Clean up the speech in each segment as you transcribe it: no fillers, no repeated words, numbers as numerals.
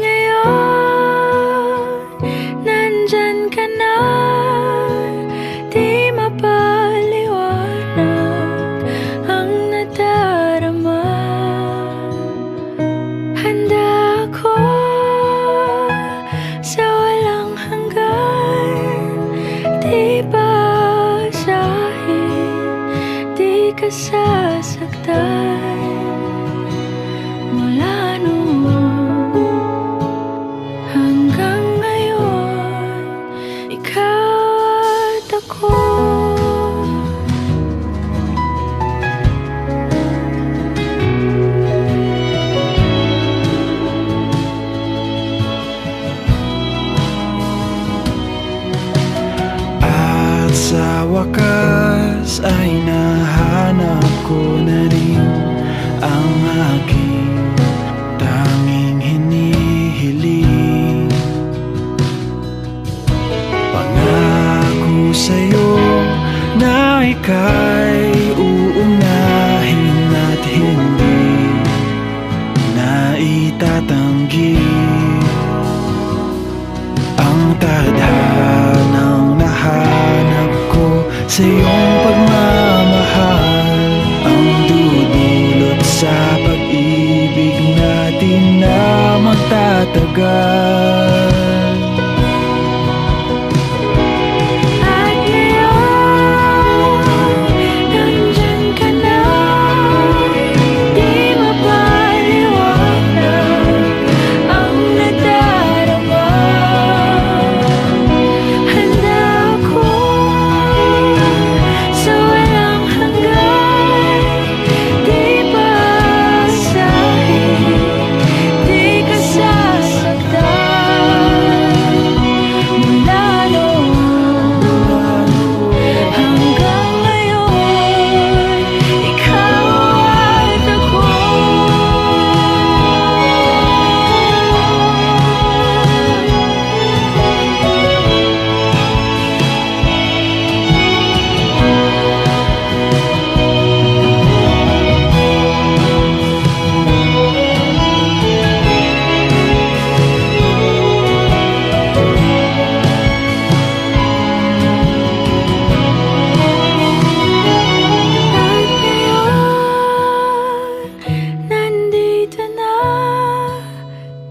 ngayon, nandyan ka na. Di mapaliwanag ang nadarama. Handa ako sa walang hanggan. Di basahin, di ka sasaktan. Mula noon hanggang ngayon, ikaw at ako. At sa wakas ay nahanap ko na rin ang aking tanging hinihiling. Pangako sa'yo na ika'y uunahin at hindi na itatanggi. Ang tadhanang nahanap ko sa iyong pagmamahal ang dudulot sa pag-ibig natin na magtatagal. At ngayon, nandyan ka na. Di mapaliwanag ang nadarama. Handa ako sa walang hanggan. Di basahin, di ka sasaktan. Mula noon hanggang ngayon, ikaw at ako. At ngayon, nandito na.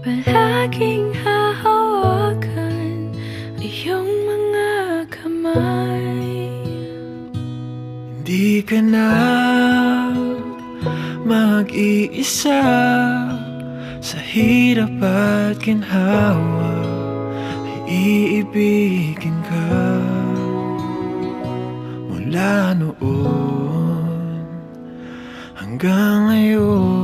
Palaging hahawakan iyong mga kamay. Hindi ka na mag-iisa sa hirap at ginhawa, ay iibigin ka. Mula noon hanggang ngayon.